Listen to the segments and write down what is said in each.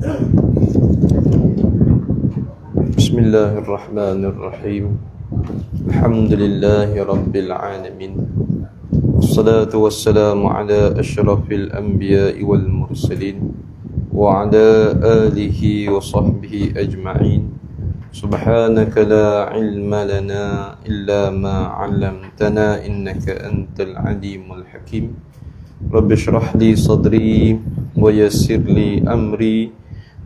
Bismillahirrahmanirrahim. Alhamdulillahi rabbil alamin. Wassalatu wassalamu ala asyrafil anbiya'i wal mursalin wa ala alihi wa sahbihi ajma'in. Subhanaka la ilma lana illa ma 'allamtana innaka antal alimul hakim. Rabbi shrah li sadri wa yassir li amri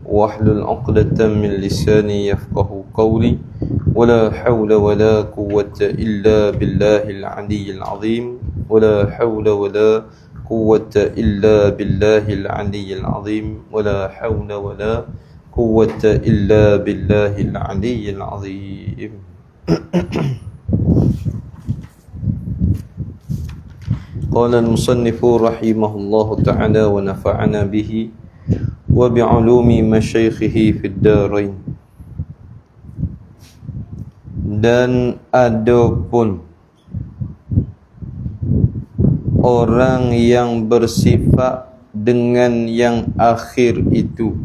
wahlul 'uqdatam min lisani yafqahu qawli. Wala hawla wala quwwata illa billahil 'aliyyil 'azim. Wala hawla wala quwwata illa billahil 'aliyyil 'azim. Wala hawla wala quwwata illa billahil 'aliyyil 'azim. Qala al-musannifu rahimahullahu ta'ala wa nafa'ana bihi wa bi'ulumi masyaikhihi fid darain. Dan adapun orang yang bersifat dengan yang akhir itu,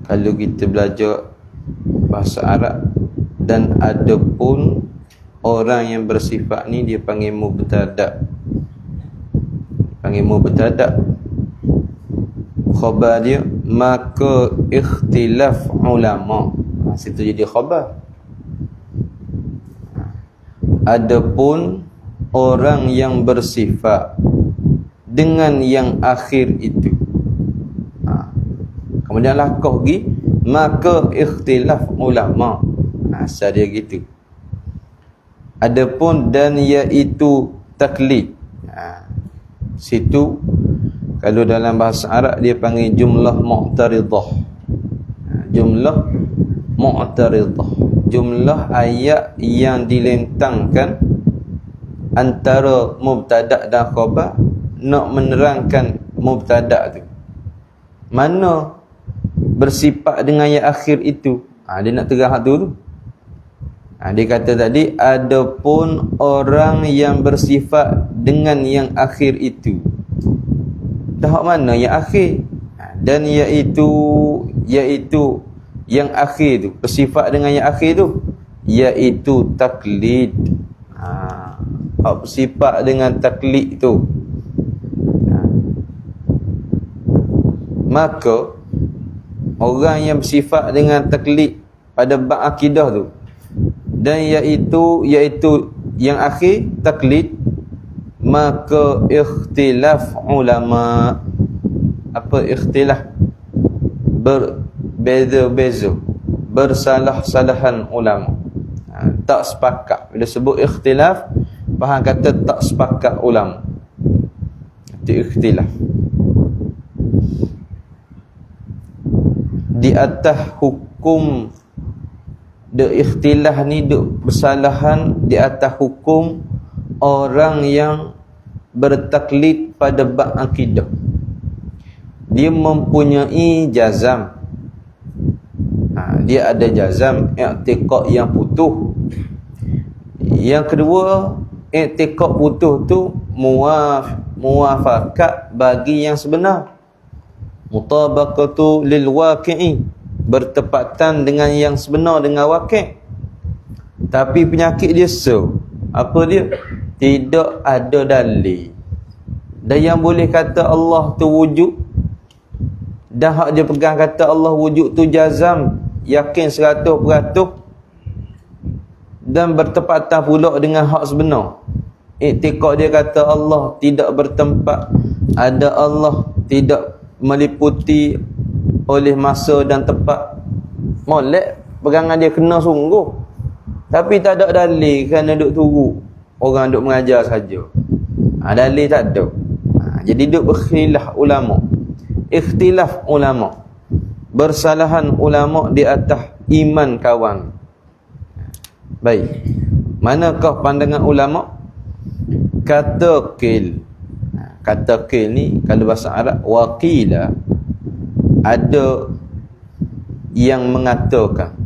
kalau kita belajar bahasa Arab, dan adapun orang yang bersifat ni dia panggil mubtada'. Panggil mubtada'. Khabar dia maka ikhtilaf ulama. Situ jadi khabar. Adapun orang yang bersifat dengan yang akhir itu, kemudian lakah lagi maka ikhtilaf ulama. Asal dia gitu. Adapun dan iaitu taklid. Situ kalau dalam bahasa Arab dia panggil jumlah mu'taridah. Jumlah mu'taridah. Jumlah ayat yang dilentangkan antara mubtada' dan khabar nak menerangkan mubtada' tu. Mana bersifat dengan yang akhir itu? Dia nak terang hak tu. Dia kata tadi, adapun orang yang bersifat dengan yang akhir itu. Dah mana yang akhir? Dan iaitu yang akhir tu, bersifat dengan yang akhir tu, iaitu taklid. Bersifat dengan taklid tu. Maka orang yang bersifat dengan taklid pada bab akidah tu, dan iaitu yang akhir taklid, maka ikhtilaf ulama. Apa ikhtilaf? Berbeza-beza, bersalah-salahan ulama. Tak sepakat. Bila sebut ikhtilaf, faham kata tak sepakat ulama. Itu ikhtilaf. Di atas hukum de ikhtilaf ni duk bersalahan di atas hukum orang yang bertaklid pada bab akidah. Dia mempunyai jazam. Dia ada jazam, i'tiqad yang putus. Yang kedua, i'tiqad putus tu muwafaqat bagi yang sebenar. Mutabaqatu lil waqi'i, bertepatan dengan yang sebenar, dengan waqi'. Tapi penyakit dia apa dia? Tidak ada dalil. Dan yang boleh kata Allah tu wujud, dan hak dia pegang kata Allah wujud tu jazam, yakin 100%, dan bertepatan pula dengan hak sebenar. Iktiqad dia kata Allah tidak bertempat, ada Allah tidak meliputi oleh masa dan tempat. Molek pegangan dia kena sungguh, tapi tak ada dalil, kerana duk tunggu orang duk mengajar saja. Dalil tak ada. Jadi duk berkhilaf ulama, ikhtilaf ulama, bersalahan ulama di atas iman kawan. Baik, manakah pandangan ulama? Kata qil ni kalau bahasa Arab waqila, ada yang mengatakan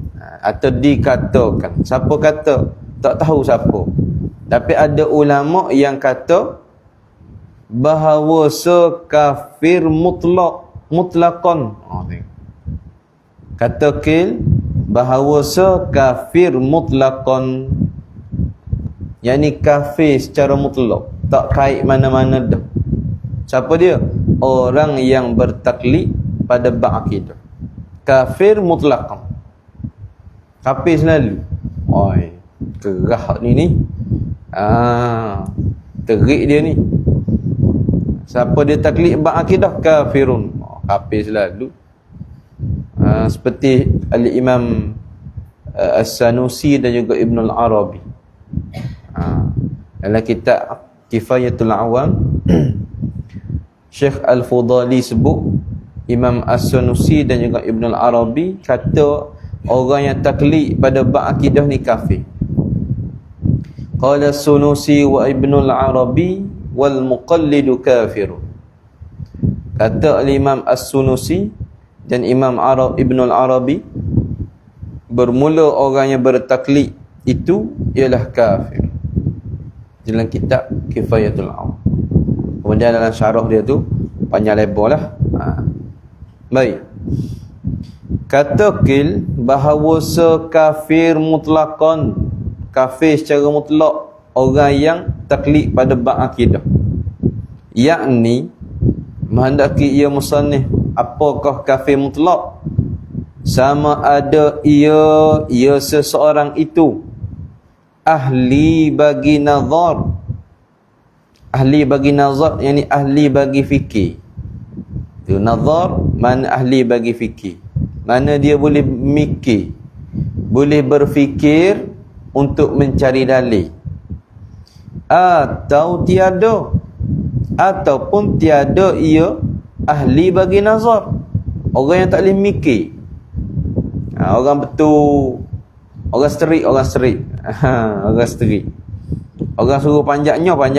atau dikatakan. Siapa kata? Tak tahu siapa. Tapi ada ulama yang kata bahawa kafir mutlaqan. Kata qil bahawa kafir mutlaqan, yakni kafir secara mutlak, tak kait mana-mana dah. Siapa dia? Orang yang bertaklid pada bab akidah. Kafir mutlaqan, kafir selalu. Oi, kerah ni. Terik dia ni. Siapa dia taklid bab akidah? Kafirun, kafir selalu. Seperti Al-Imam As-Sanusi dan juga Ibn Al-Arabi. Dalam kitab Kifayatul Awam, Syekh Al-Fudali sebut Imam As-Sanusi dan juga Ibn Al-Arabi kata orang yang taklid pada bab akidah ni kafir. Qala As-Sanusi wa Ibn Al-Arabi wal muqallidu kafirun. Kata Imam As-Sanusi dan Imam Ibn Al-Arabi, bermula orang yang bertaklid itu ialah kafir. Dalam kitab Kifayatul Awam. Kemudian dalam syarah dia tu panjang lebar lah. Baik. Kata qil bahawa kafir mutlaqan, kafir secara mutlak, orang yang taklid pada bab akidah. Yakni menghendaki ia musannif, apakah kafir mutlak? Sama ada ia seseorang itu ahli bagi nazar. Ahli bagi nazar, yakni ahli bagi fikir. Itu nazar, mana ahli bagi fikir, mana dia boleh mikir, boleh berfikir untuk mencari dalil. Atau tiada, ataupun tiada ia ahli bagi nazar, orang yang tak boleh mikir. Orang betul, orang serik, orang serik. Orang suruh panjatnya, orang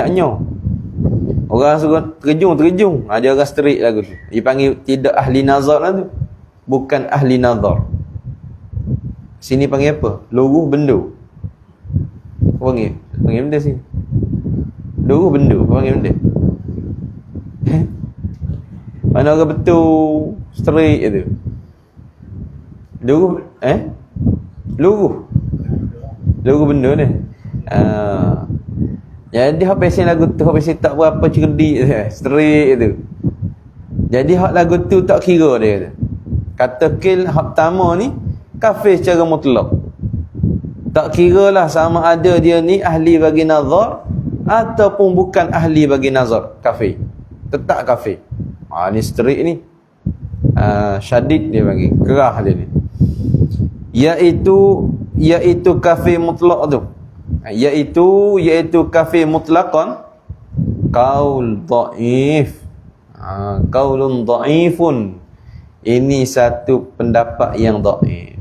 suruh terjung. Dia orang serik lagu tu. Dia panggil tidak ahli nazar lah tu. Bukan ahli nazar. Sini panggil apa? Luruh bendu. Apa panggil? Panggil benda sini. Luruh bendu. Apa panggil benda? Mana orang betul serik tu. Luruh benda ni. Jadi hak pesen lagu tu, hak pesen tak berapa cerdik dia, straight tu. Jadi hak lagu tu tak kira dia. Kata qil hak pertama ni kafir secara mutlak. Tak kiralah sama ada dia ni ahli bagi nazar ataupun bukan ahli bagi nazar, kafir. Tetap kafir. Ni straight ni. Syadid dia bagi, kerah dia ni. Iaitu kafir mutlak tu. Iaitu kafir mutlaqan qaul dhaif. Qaulun dhaifun. Ini satu pendapat yang dhaif.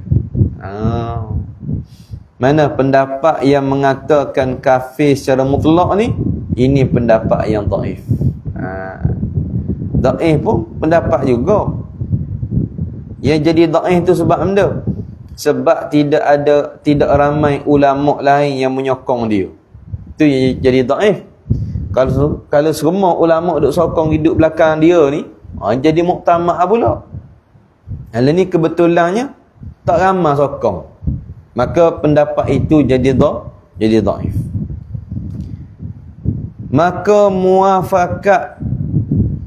Mana pendapat yang mengatakan kafir secara mutlak ni? Ini pendapat yang dhaif. Dhaif pun pendapat juga. Yang jadi dhaif tu sebab benda. Sebab tidak ramai ulama lain yang menyokong dia. Itu yang jadi dhaif. Kalau semua ulama duk sokong hidup belakang dia ni, jadi muktamad pula. Hal ni kebetulannya tak ramai sokong. Maka pendapat itu jadi dhaif. Maka muafakat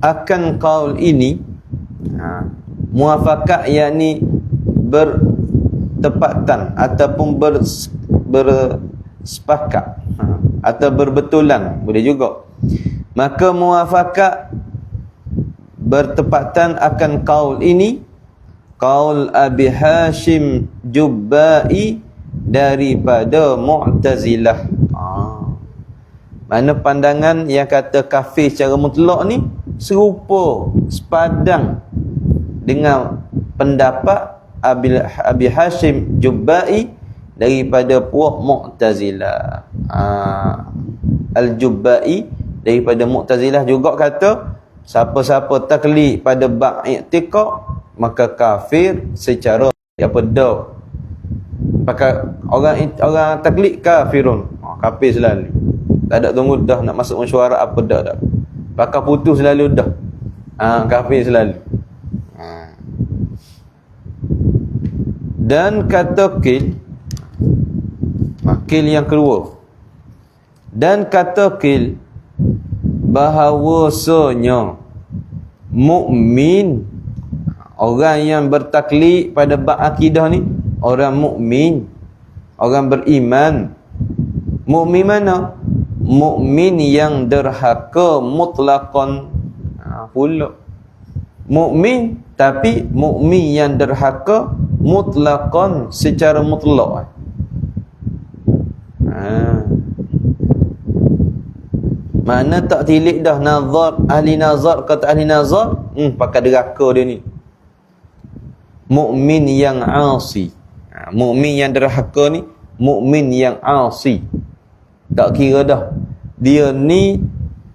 akan qaul ini, muafakat yakni bertepatan ataupun bersepakat atau berbetulan, boleh juga. Maka muafakat bertepatan akan qaul ini, qaul Abi Hashim Jubba'i daripada Mu'tazilah. Mana pandangan yang kata kafir secara mutlak ni serupa, sepadang dengan pendapat Abi Hashim Jubba'i daripada puak Mu'tazilah. Al-Jubba'i daripada Mu'tazilah juga kata siapa-siapa taklid pada bab i'tiqad maka kafir secara apa dah. Pakai orang taklid kafirun. Kafir selalu. Tak ada tunggu dah nak masuk mesyuarat apa dah. Pakai putus selalu dah. Kafir selalu. Dan kata kil yang kedua. Dan kata kil bahawasanya mukmin, orang yang bertaklid pada bab akidah ni, orang mukmin, orang beriman. Mukmin mana? Mukmin yang derhaka mutlaqan. Pula mukmin, tapi mukmin yang derhaka mutlaqan, secara mutlak. Mana tak tilik dah nazar, ahli nazar, kata ahli nazar, pakai derhaka dia ni. Mukmin yang asi. Mukmin yang derhaka ni mukmin yang asi. Tak kira dah dia ni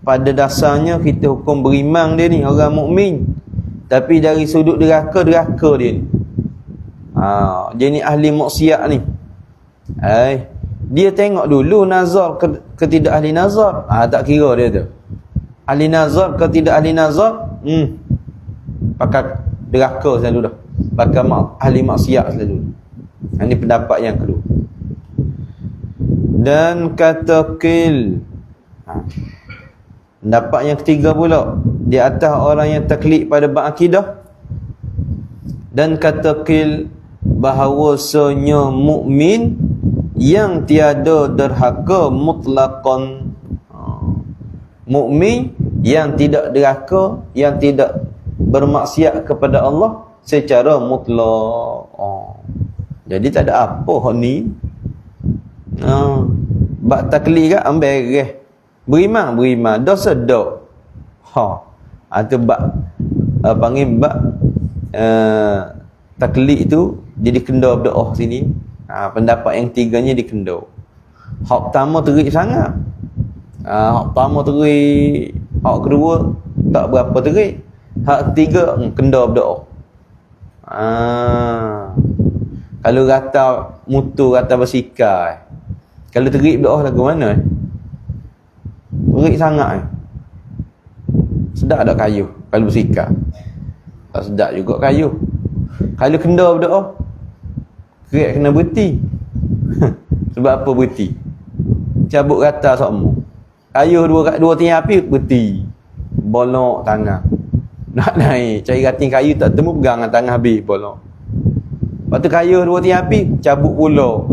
pada dasarnya kita hukum beriman dia ni orang mukmin, tapi dari sudut derhaka dia ni. Dia ni ahli maksiat ni. Dia tengok dulu nazar ke tidak ahli nazar. Tak kira dia tu. Ahli nazar ke tidak ahli nazar, pakai derhaka selalu dah. Pakai ahli maksiat selalu. Ini pendapat yang kedua. Dan kata kil, pendapat yang ketiga pula di atas orang yang taklid pada bab akidah. Dan kata kil bahawasanya mukmin yang tiada derhaka mutlaqan. Mukmin yang tidak derhaka, yang tidak bermaksiat kepada Allah secara mutlak. Jadi tak ada apa ni. Bak taklid kan ambil beres. Beriman dosa dak. Tu bak panggil bak taklid tu jadi kenda berdoa sini. Pendapat yang tiganya dikenda. Hak pertama terik sangat. Hak pertama terik, hak kedua tak berapa terik. Hak ketiga kenda berdoa. Kalau rata mutu, rata bersikap, kalau terik berdoa lagu mana? Terik sangat. Sedap tak kayu kalau bersikap? Tak sedap juga kayu. Kalau kenda berdoa, kerak kena berhenti. Sebab apa berhenti? Cabut rata semua. Kayu dua tiang api berhenti. Bolok tangan. Nak naik, cari rating kayu tak temu, pegang dengan tangan habis bolok. Lepas tu kayu dua tiang api, cabut pula.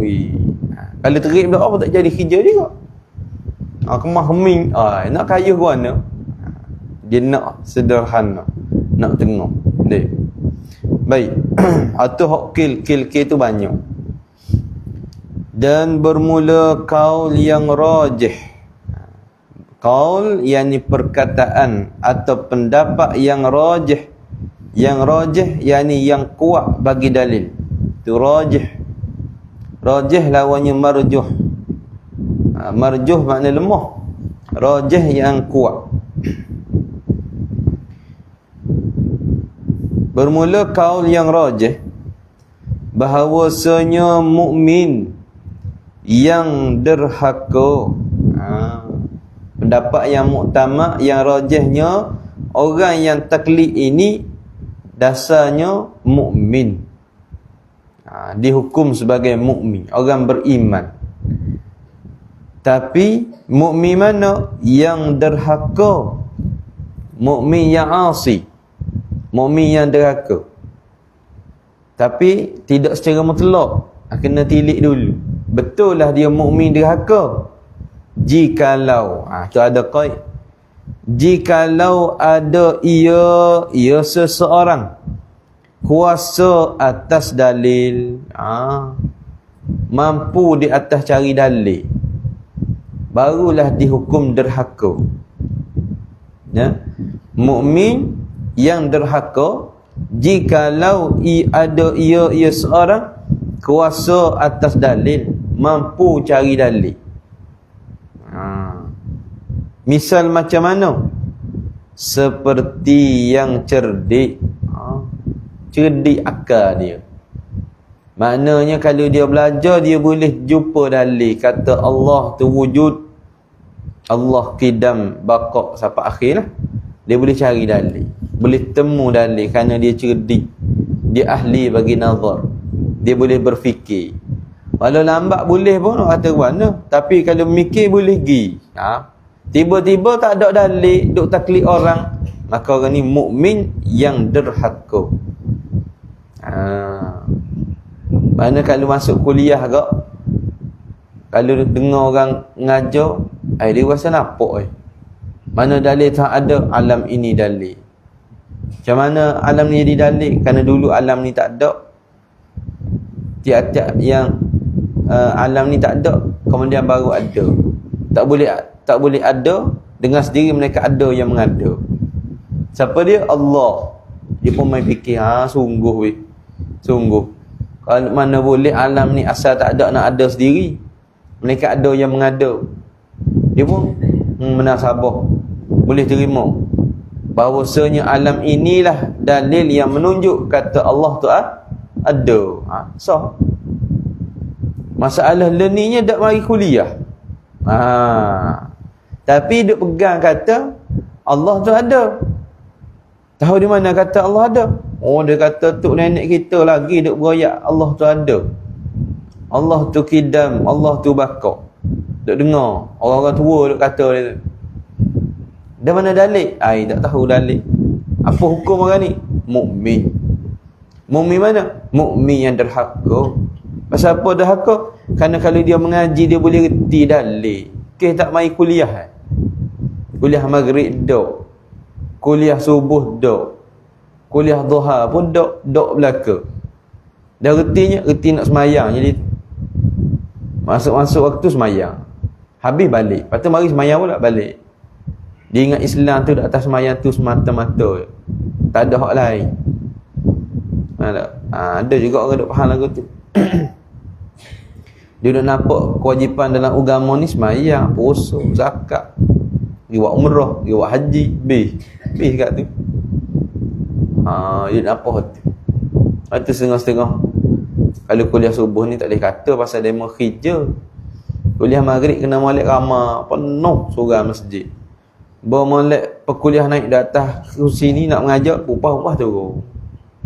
Kalau terik berdoa apa tak jadi kerja juga. Kemah heming. Nak kayu ke mana? Dia nak sederhana, nak tengok. Baik. Atau hak kil tu banyak. Dan bermula kaul yang rajih. Kaul yakni perkataan atau pendapat yang rajih. Yang rajih yakni yang kuat bagi dalil. Itu rajih. Rajih lawannya marjuh. Marjuh makna lemah. Rajih yang kuat. Bermula kaul yang rajih bahawasanya mukmin yang derhaka. Pendapat yang muktamad, yang rajihnya, orang yang taklid ini dasarnya mukmin. Dihukum sebagai mukmin, orang beriman. Tapi mukmin mana? Yang derhaka. Mukmin yang asi. Mukmin yang derhaka. Tapi tidak secara mutlak. Kena tilik dulu. Betul lah dia mukmin derhaka. Jikalau, tu ada qaid. Jikalau ada ia seseorang kuasa atas dalil, mampu di atas cari dalil, barulah dihukum derhaka. Mukmin yang derhaka jikalau ada ia seorang kuasa atas dalil, mampu cari dalil. Misal macam mana? Seperti yang cerdik. Cerdik akal dia. Maknanya kalau dia belajar, dia boleh jumpa dalil kata Allah tu wujud. Allah kidam baqa sampai akhir lah. Dia boleh cari dalil, boleh temu dalil kerana dia cerdik, dia ahli bagi nazar, dia boleh berfikir. Kalau lambat boleh pun nak kata mana, tapi kalau mikir boleh pergi. Tiba-tiba tak ada dalil, duk taklid orang, maka orang ni mukmin yang derhaka. Mana kalau masuk kuliah agak, kalau dengar orang ngajar, dia rasa nampak mana dalil tak ada, alam ini dalil. Macam mana alam ni jadi dalil? Kerana dulu alam ni tak ada. Tiap-tiap yang alam ni tak ada, kemudian baru ada. Tak boleh ada dengan sendiri, mereka ada yang mengada. Siapa dia? Allah. Dia pun main fikir, sungguh weh. Sungguh. Kalau mana boleh alam ni asal tak ada nak ada sendiri. Mereka ada yang mengada. Dia pun menasabah, boleh terima bahawasanya alam inilah dalil yang menunjuk kata Allah tu ada. Sah. Masalah learningnya tak mari kuliah. Tapi duk pegang kata Allah tu ada. Tahu di mana kata Allah ada? Dia kata tok nenek kita lagi duk beroyak Allah tu ada. Allah tu kidam, Allah tu baqa. Duk dengar orang-orang tua duk kata dia tu. Dari mana dalil? Tak tahu dalil. Apa hukum orang ni? Mukmin. Mukmin mana? Mukmin yang derhaka. Pasal apa derhaka? Kerana kalau dia mengaji, dia boleh reti dalil. Tak mai kuliah. Kuliah maghrib dok. Kuliah subuh dok. Kuliah duha pun dok belaka. Dah reti nak semayang, jadi masuk waktu semayang, habis balik, lepas tu mari semayang pula balik. Dia ingat Islam tu atas semayang tu semata-mata, tak ada hak lain. Ada juga orang duk faham lagu tu. Dia duk nampak kewajipan dalam agama ni semayang, puasa, zakat, pergi buat umrah, pergi buat haji, habis kat tu. Dia nampak tu. Lepas tu setengah-setengah, kalau kuliah subuh ni tak boleh kata pasal demo kerja. Kuliah maghrib kena molek ramah, penuh surau masjid. Bawa molek perkuliah naik di atas kursi ni nak mengajar, upah tu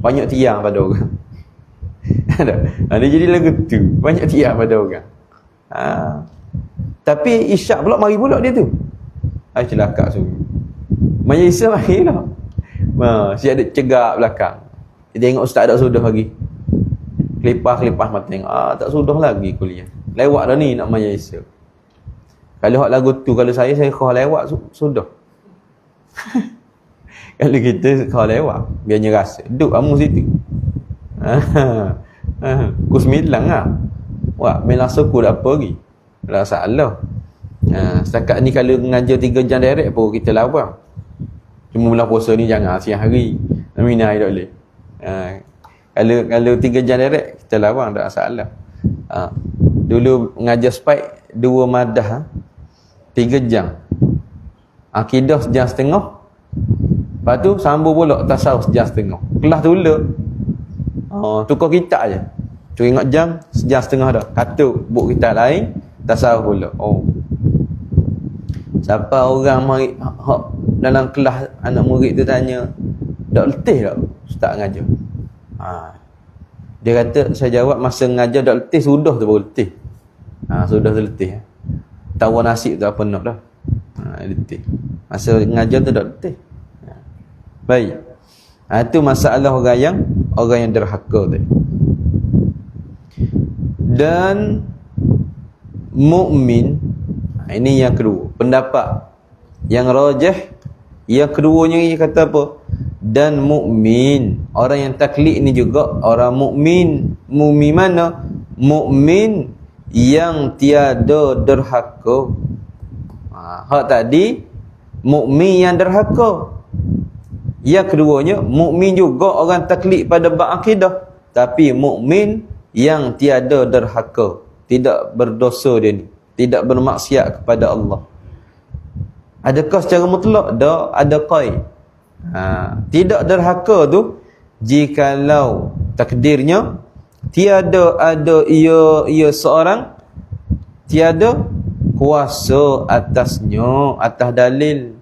banyak tiang pada orang. Dia jadi lagu tu, banyak tiang pada orang. Tapi isyak pula mari pula dia tu. Celaka sungguh. Majlis mari lah. Siap ada cegak belakang. Dia tengok ustaz tak sudah lagi. Kelipah mata tengok. Tak sudah lagi kuliah. Lewat dah ni nak majlis. Kalau hak lagu tu, kalau saya kau lewat sudah. Kalau kita kau lewat, biarnya rasa. Duduk kamu situ. Pukul 9 lah. Wah, main langsung aku dah apa lagi. Tak salah. Setakat ni kalau mengajar 3 jam direct pun kita lawan. Cuma bulan puasa ni jangan siang hari. Minai tak boleh. Kalau 3 jam direct kita lawan tak salah. Dulu mengajar spike 2 madah 3 jam. Akidah sejam setengah. Lepas tu sambung pula tasawuf sejam setengah. Kelas tu le. Tukar kitab je. Cuma ingat jam sejam setengah dah. Katuk buku kitab lain, tasawuf pula. Siapa orang mari dalam kelas anak murid tu tanya, dak letih tak ustaz ngajar? Dia kata, saya jawab masa ngajar dak letih, sudah tu baru letih. Sudah tu letih. Tawar nasib tu apa nak dah. Letih. Masa ngajar tu dak letih. Baik. Itu masalah orang yang derhaka tu. Dan mukmin, ini yang kedua, pendapat yang rajih. Yang keduanya dia kata apa? Dan mukmin, orang yang taklid ni juga orang mukmin. Mukmin mana? Mukmin yang tiada derhaka. Hak tadi mukmin yang derhaka. Yang keduanya mukmin juga orang taklid pada bab akidah, tapi mukmin yang tiada derhaka, tidak berdosa dia ni, tidak bermaksiat kepada Allah. Adakah secara mutlak? Tak, ada qaid. Tidak derhaka tu jikalau takdirnya tiada ada ia seorang tiada kuasa atasnya, atas dalil.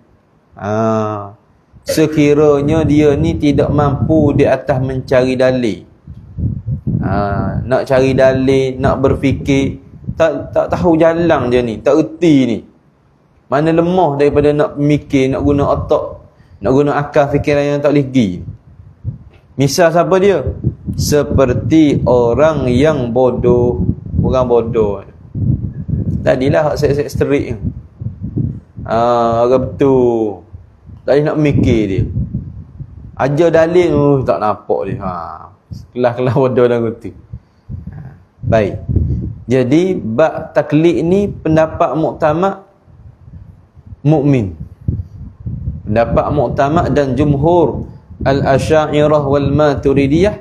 Sekiranya dia ni tidak mampu di atas mencari dalil, nak cari dalil, nak berfikir, tak tahu jalan dia ni, tak erti ni, mana lemah daripada nak mikir, nak guna otak, nak guna akal fikiran yang tak boleh pergi. Misal siapa dia? Seperti orang yang bodoh. Orang bodoh tadilah hak set straight ni, orang betul tak boleh nak mikir dia, ajar dalil tak nampak dia, kelas-kelas bodoh dah gitu. Baik, jadi bab taklid ni pendapat muktamad mukmin, pendapat muktamad dan jumhur al-Asy'ariyah wal Maturidiyah,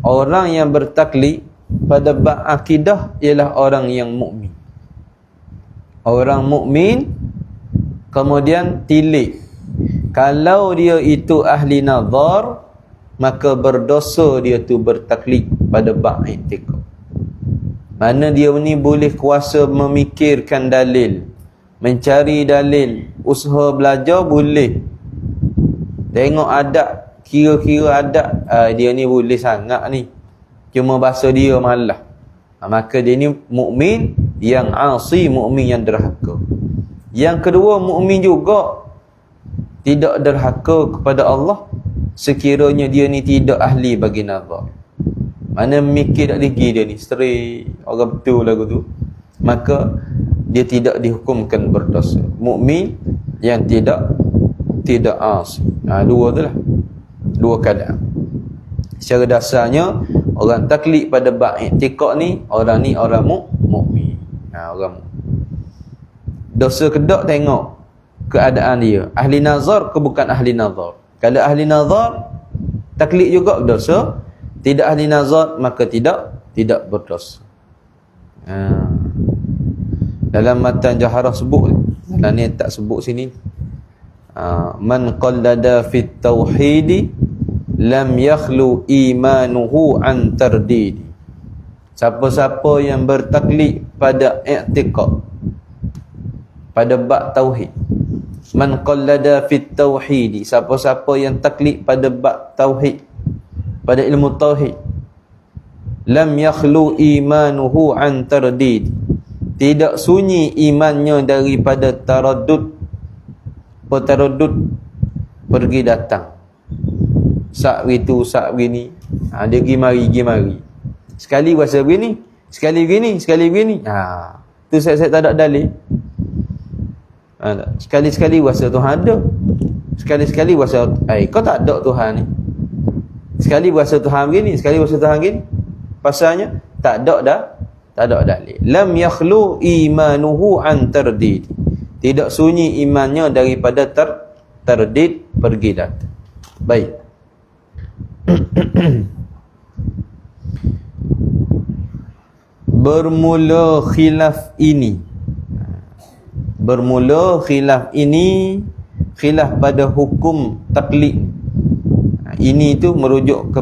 orang yang bertaklid pada bab akidah ialah orang yang mukmin. Orang mukmin kemudian tilik, kalau dia itu ahli nazar, maka berdosa dia tu bertaklid pada bab i'tiqad. Mana dia ni boleh kuasa memikirkan dalil, mencari dalil, usaha belajar boleh. Tengok adab, kira-kira adab, dia ni boleh sangat ni, cuma bahasa dia malah. Maka dia ni mukmin yang asi, mukmin yang derhaka. Yang kedua, mukmin juga tidak derhaka kepada Allah sekiranya dia ni tidak ahli bagi nazar. Mana mikir tak tinggi dia ni, straight, orang betul lagu tu, maka dia tidak dihukumkan berdosa. Mukmin yang tidak asi. Dua tu lah, dua keadaan. Secara dasarnya orang taklid pada bab i'tiqad ni orang mukmin. Orang dosa kedok, tengok keadaan dia, ahli nazar ke bukan ahli nazar. Kalau ahli nazar, taklid juga berdosa. Tidak ahli nazar, maka tidak berdosa. Dalam matan Jaharah sebut, dalam ni tak sebut sini, man qallada fit tauhidi lam yakhlu imanuhu an tardidi. Siapa-siapa yang bertaklid pada i'tiqad, pada bab tauhid, man qallada fit tauhidi, siapa-siapa yang taklid pada bab tauhid, pada ilmu tauhid, lam yakhlu imanuhu an tardid, tidak sunyi imannya daripada taraddud, pergi datang, sak begitu, sak begini, dia pergi mari. Sekali rasa begini, sekali begini. Tu saya tak ada dalil. Sekali-sekali rasa Tuhan ada, sekali-sekali rasa kau tak ada Tuhan ni. Sekali rasa Tuhan begini, sekali rasa Tuhan begini. Pasalnya tak ada dalil. Lam yakhlu imanuhu an tardid, tidak sunyi imannya daripada tardid, pergi datang. Baik. Bermula khilaf ini, khilaf pada hukum taklid. Ini tu merujuk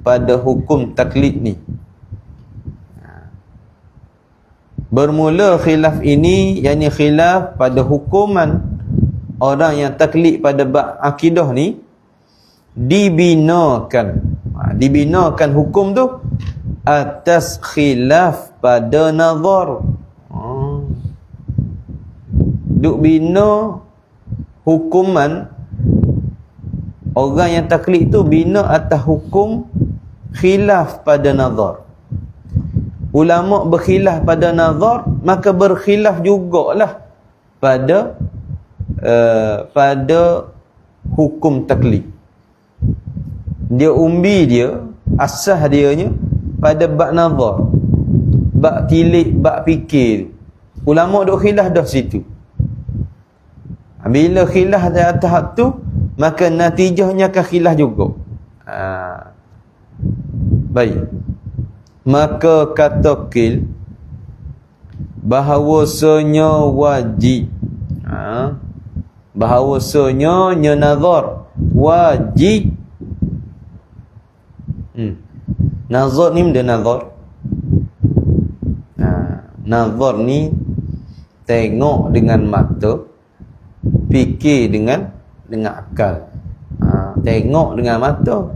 pada hukum taklid ni. Bermula khilaf ini, yakni khilaf pada hukuman orang yang taklid pada bab akidah ni, dibinakan hukum tu atas khilaf pada nazar. Duk bina hukuman orang yang taklid tu, bina atas hukum khilaf pada nazar. Ulama berkhilaf pada nazar, maka berkhilaf jugalah pada hukum taklid. Dia asah dianya pada bab nazar, bab tilik, bab fikir. Ulama duk khilaf dah situ. Bila khilaf di atas tu, maka natijahnya akan khilaf juga. Baik. Maka kata qil bahawasanya wajib, bahawasanya nazar wajib. Nazar ni benda nazar. Nazar ni tengok dengan mata, fikir dengan akal. Tengok dengan mata,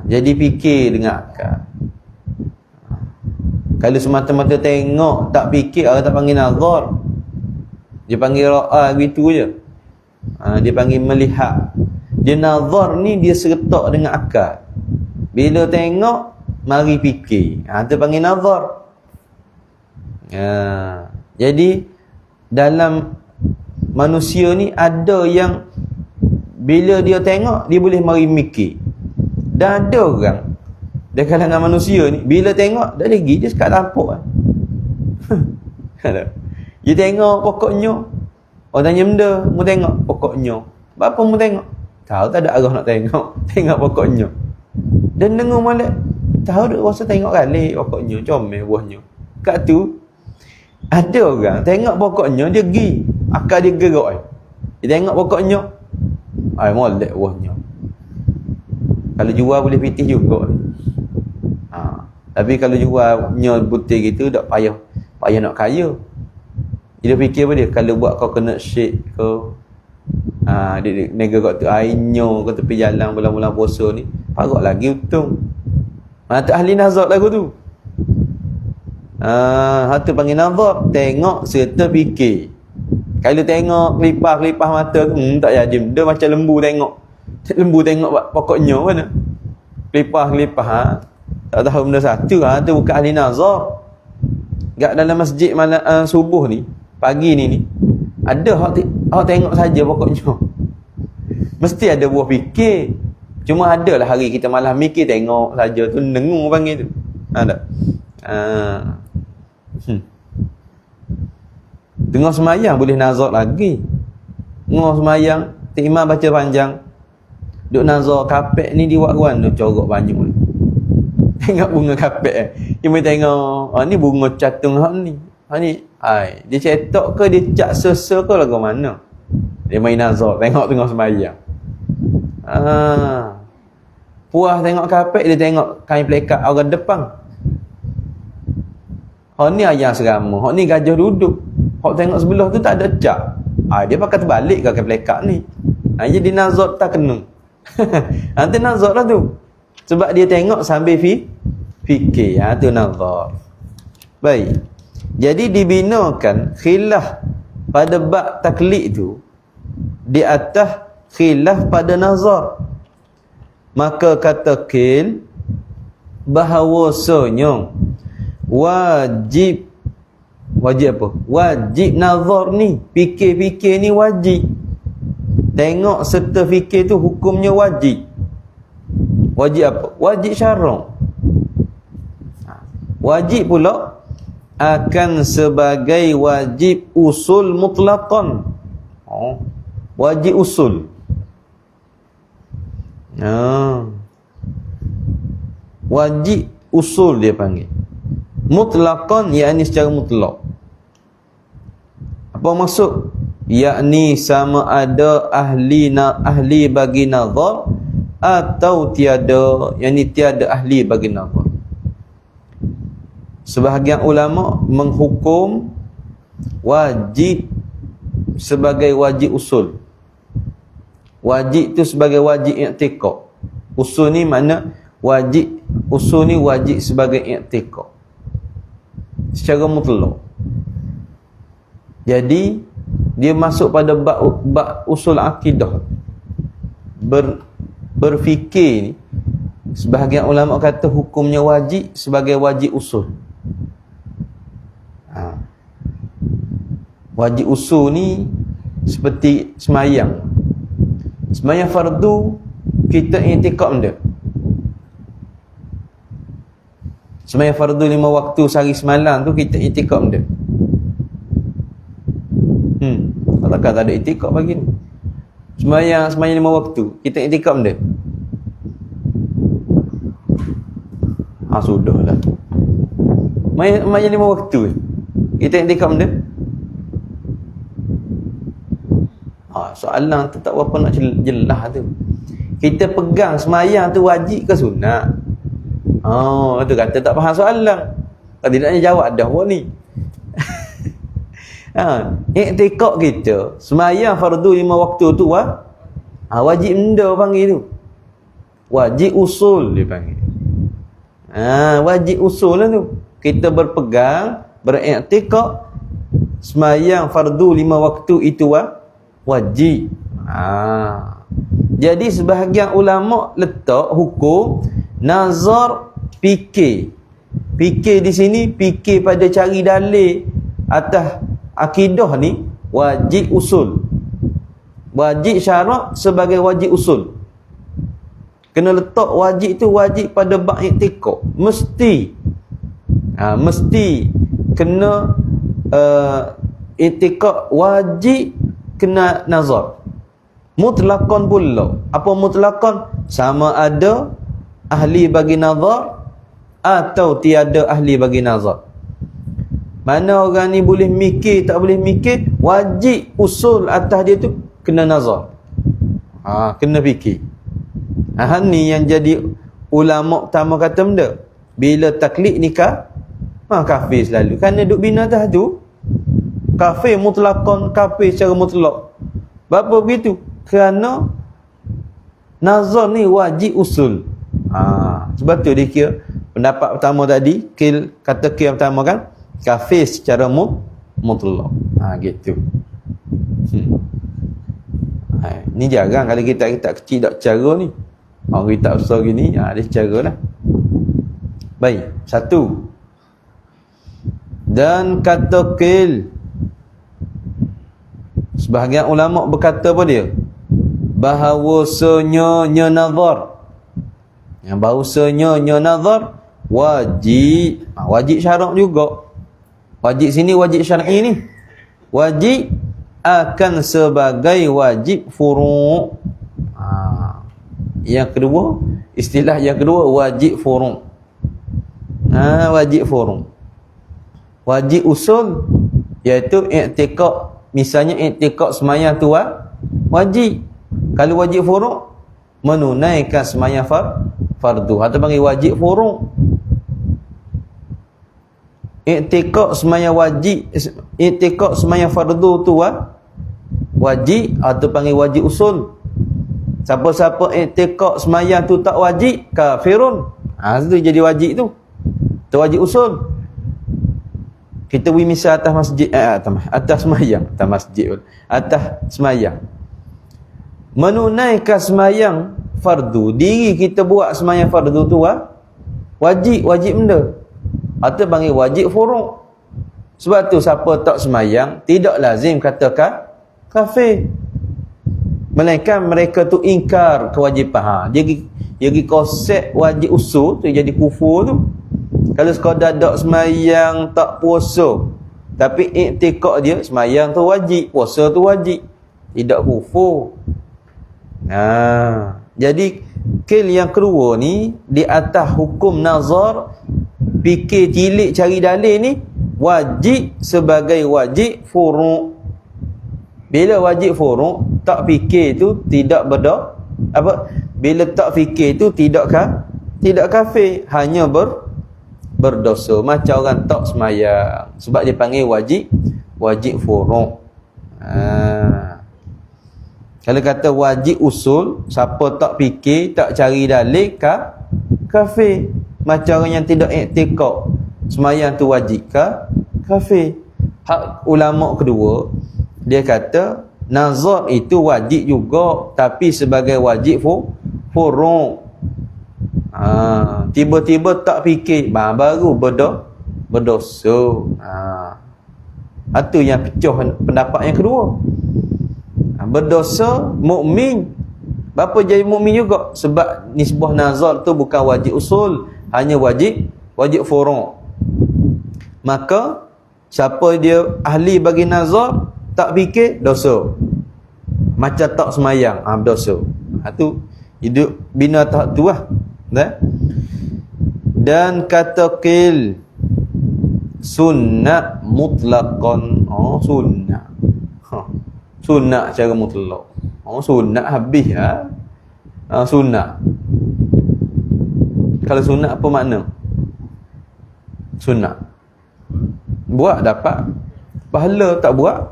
jadi fikir dengan akal. Kalau semata-mata tengok tak fikir, orang tak panggil nazar, dia panggil ra'a gitu je. Dia panggil melihat. Dia nazar ni dia serta dengan akal. Bila tengok mari fikir, tu panggil nazar. Jadi dalam manusia ni ada yang bila dia tengok dia boleh mari mikir. Dan ada orang di kalangan manusia ni bila tengok dah lagi dia sekat lampuk. Dia tengok pokoknya. Orang tanya benda, mu tengok pokoknya. Apa mu tengok? Tahu tak ada arah nak tengok. Tengok pokoknya. Dan dengar molek, tahu tak rasa tengok kali pokoknya, comel buahnya. Kat tu ada orang tengok pokoknya dia pergi, akal dia gerak. Dia tengok pokoknya, molek buahnya. Kalau jual boleh pitih juga ni. Tapi kalau jualnya putih gitu tak payah nak kaya. Dia fikir apa dia? Kalau buat kau kena shake ke, dia nega kat tu ainyo ke tepi jalan bulan-bulan puasa ni, parok lagi untung. Tak ahli nazar lagu tu. Hatu panggil nazar, tengok serta fikir. Kalau tengok kelipah mata tu, tak jadi dia macam lembu tengok. Lembu tengok pokoknya mana? Kelipah. Tak tahu benda satu, tu bukan ahli nazar. Gak dalam masjid malam subuh ni, pagi ni ada hak tengok saja pokoknya. Mesti ada buah fikir. Cuma adalah hari kita malah mikir tengok saja tu, dengung panggil tu. Tak? Tengah semayang boleh nazar lagi. Tengah semayang, imam baca panjang, duk nazar kapek ni di wakwan duk corok banyak ni. Tengok bunga kapek Dia tengok, ni bunga catung hak ni. Dia cetak ke dia cat sesa ke lagu mana? Dia main nazar, tengok tengah semayang. Puas tengok kapek, dia tengok kain pelekat orang depan. Hak ni ayam serama, hak ni gajah duduk. Hak tengok sebelah tu tak ada cat. Dia pakai terbalik ke kain pelekat ni. Jadi nazar tak kena. Nanti nazar lah tu. Sebab dia tengok sambil fikir. Tu nazar. Baik. Jadi dibinakan khilaf pada bab taklid tu di atas khilaf pada nazar. Maka kata kil bahawasanya wajib apa? Wajib nazar ni, fikir-fikir ni wajib. Tengok serta fikir tu hukumnya wajib. Wajib apa? Wajib syara'. Wajib pula akan sebagai wajib usul mutlaqan. Wajib usul. Wajib usul dia panggil. Mutlaqan yakni secara mutlak. Apa maksud? Yakni sama ada ahli bagi nazar atau tiada, yakni tiada ahli bagi nazar. Sebahagian ulama menghukum wajib sebagai wajib usul. Wajib tu sebagai wajib i'tiqad. Usul ni mana wajib, usul ni wajib sebagai i'tiqad secara mutlak. Jadi dia masuk pada bab usul akidah. Berfikir ni sebahagian ulama kata hukumnya wajib sebagai wajib usul. Wajib usul ni seperti semayang. Semayang fardu kita i'tikad benda. Semayang fardu 5 waktu sehari semalam tu kita i'tikad benda. Takkan tak ada i'tikad pagi ni. Semayang 5 waktu kita i'tikad benda. Sudahlah. Semayang 5 waktu kita i'tikad benda. Soalan tu tak berapa nak jelas tu. Kita pegang semayang tu wajib ke sunat? Tu kata tak faham soalan. Tidaknya jawab dah buat ni. Iktikad kita sembahyang fardu 5 waktu tu wajib benda panggil tu. Wajib usul dia panggil. Wajib usul lah tu. Kita berpegang, beriktikad sembahyang fardu 5 waktu itu wajib. Jadi sebahagian ulama letak hukum nazar fikir. Fikir di sini fikir pada cari dalil atas akidah ni wajib usul. Wajib syarat sebagai wajib usul. Kena letak wajib tu wajib pada bab i'tikad. Mesti kena i'tikad wajib kena nazar. Mutlaqan pula. Apa mutlaqan? Sama ada ahli bagi nazar atau tiada ahli bagi nazar. Mana orang ni boleh mikir, tak boleh mikir, wajib usul atas dia tu kena nazar. Kena fikir. Ni yang jadi ulama pertama kata benda. Bila taklid nikah, kafir selalu. Kerana duk bina atas tu, kafir mutlaqan, kafir secara mutlak. Kenapa begitu? Kerana nazar ni wajib usul. Sebab tu dia kira pendapat pertama tadi, kata kira pertama kan, kafir secara mutlak. Gitu. Ni jarang kalau kita kecil tak cara ni. Orang kita besar gini, dia cara lah. Baik, satu. Dan kata kil, sebahagian ulama berkata apa dia? Bahawasanya nazar. Yang bahawasanya nazar wajib. Wajib syarat juga. Wajib sini wajib syar'i ni. Wajib akan sebagai wajib furu'. Yang kedua, istilah yang kedua wajib furu'. Wajib furu'. Wajib usul iaitu i'tikad. Misalnya i'tikad sembahyang tu wajib. Kalau wajib furu' menunaikan sembahyang fardu atau panggil wajib furu'. I'tikad sembahyang wajib, i'tikad sembahyang fardu tu wajib atau panggil wajib usul. Siapa-siapa i'tikad sembahyang tu tak wajib, kafirun. Itu jadi wajib tu. Tu wajib usul. Kita beri misal atas masjid, atas sembahyang, atas masjid, atas sembahyang. Menunaikan sembahyang fardu, diri kita buat sembahyang fardu tu wajib benda. Atau panggil wajib furu'. Sebab tu siapa tak sembahyang tidak lazim katakan kafir. Melainkan mereka tu ingkar kewajipan. Jadi konsep wajib usul tu jadi kufur tu. Kalau sekadar tak sembahyang, tak puasa, tapi i'tikad dia sembahyang tu wajib, puasa tu wajib, tidak kufur. Jadi kil yang kedua ni di atas hukum nazar, fikir cilik cari dalil ni wajib sebagai wajib furu'. Bila wajib furu', tak fikir tu tidak bila tak fikir tu tidak kafir, hanya berdosa macam orang tak sembahyang. Sebab dia panggil wajib furu'. Kalau kata wajib usul, siapa tak fikir, tak cari dalil, kafir. Macam orang yang tidak i'tikad sembahyang tu wajib kafir. Hak ulama kedua, dia kata nazar itu wajib juga, tapi sebagai wajib furu'. Tiba-tiba tak fikir, baru berdosa. Itu yang pecah pendapat yang kedua. Berdosa mukmin. Bapa jadi mukmin juga? Sebab nisbah nazar tu bukan wajib usul, hanya wajib furu'. Maka siapa dia ahli bagi nazar, tak fikir, dosa. Macam tak semayang, berdosa. Itu hidup bina tahap tu lah. Dan kata qil sunnah mutlaqan. Sunnah. Sunnah secara mutlak. Sunnah habis sunnah. Kalau sunnah apa makna? Sunnah buat dapat pahala tak buat,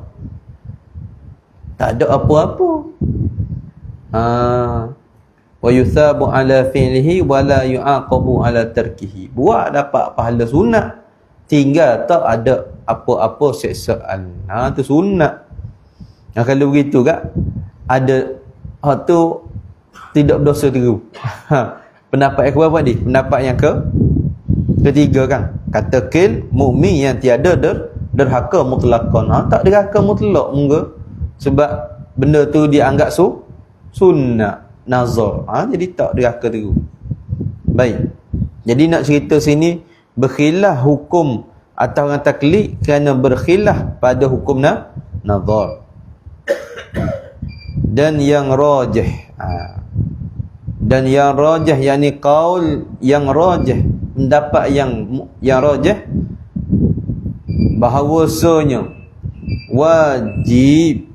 tak ada apa-apa. Wa yuthabu ala fi'lihi wa la yu'aqabu ala tarkihi. Buat dapat pahala sunat, tinggal tak ada apa-apa seksaan. Tu sunat. Kalau begitu kak, ada hak tu tidak berdosa terus. Pendapat yang berapa ni? Pendapat yang ketiga kan. Kata kil mukmin yang tiada derhaka mutlaqan. Tak derhaka mutlak muka. Sebab benda tu dianggap sunnah nazar. Jadi tak derhaka terus. Baik. Jadi nak cerita sini berkhilaf hukum atau orang taklid kerana berkhilaf pada hukum nazar. Dan yang rajih, yakni qaul yang rajih, pendapat yang rajih bahawasanya wajib,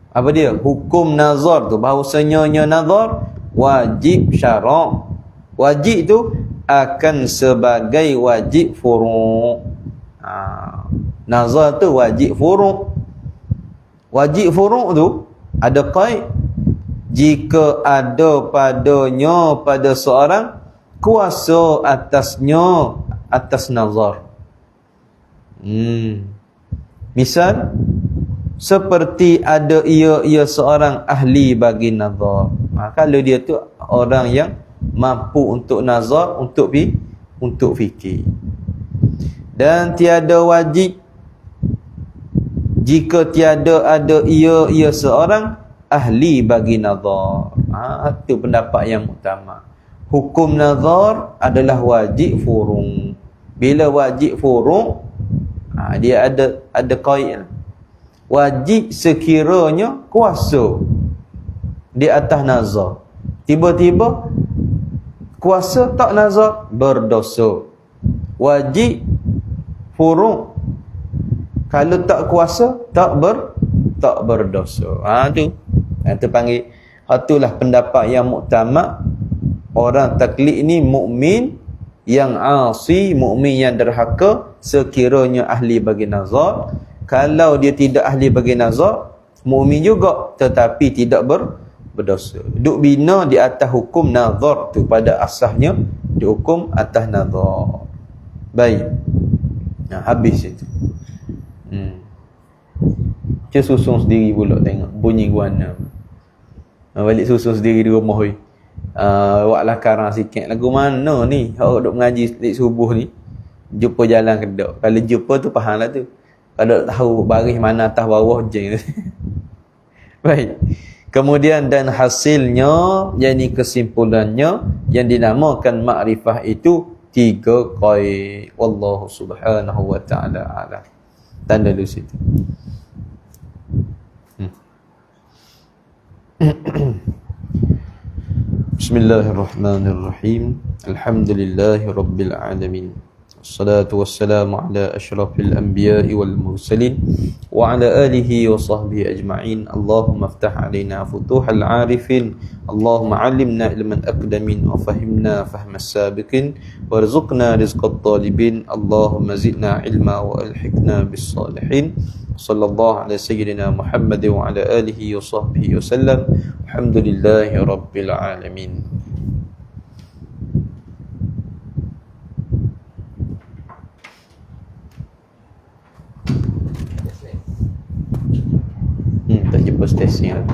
apa dia hukum nazar tu, bahawasanya nazar wajib syara'. Wajib tu akan sebagai wajib furu'. Nazar tu wajib furu'. Wajib furu' tu ada qaid, jika ada padanya pada seorang kuasa atasnya, atas nazar. Misal seperti ada ia seorang ahli bagi nazar. Kalau dia tu orang yang mampu untuk nazar, untuk fikir. Dan tiada wajib jika tiada ada ia seorang ahli bagi nazar. Itu pendapat yang utama. Hukum nazar adalah wajib furu'. Bila wajib furu', dia ada qaid. Wajib sekiranya kuasa di atas nazar. Tiba-tiba kuasa tak nazar, berdosa. Wajib furu', kalau tak kuasa tak berdosa. Tu panggil, itulah pendapat yang muktamad. Orang taklid ni mukmin yang asi, mukmin yang derhaka sekiranya ahli bagi nazar. Kalau dia tidak ahli bagi nazar, mukmin juga tetapi tidak berdosa. Duk bina di atas hukum nazar tu, pada asasnya dihukum atas nazar. Baik. Habis itu. Dia susun sendiri pula tengok bunyi guana. Balik susun sendiri di rumah oi. Buatlah karang sikit. Lagu mana ni? Hak duk mengaji subuh ni. Jumpa jalan kedok. Kalau jumpa tu fahamlah tu. Kalau tak tahu baris mana atas bawah je. Baik. Kemudian dan hasilnya, yakni kesimpulannya yang dinamakan makrifah itu 3 qaid. Wallahu subhanahu wa ta'ala a'lam. Tanda dulu situ. Bismillahirrahmanirrahim. Alhamdulillahi rabbil alamin. Wassalatu wassalamu ala asyrafil anbiya'i wal mursalin wa ala alihi wa sahbihi ajma'in. Allahumma aftah alaina futuhal arifin. Allahumma alimna ilman aqdamin wa fahimna fahmas sabiqin warzuqna rizqat talibin. Allahumma zidna ilma wa alhiqna bis salihin. Sallallahu ala sayyidina Muhammad wa ala alihi wa sahbihi wa sallam. Alhamdulillahi rabbil alamin. Tak jumpa stesen.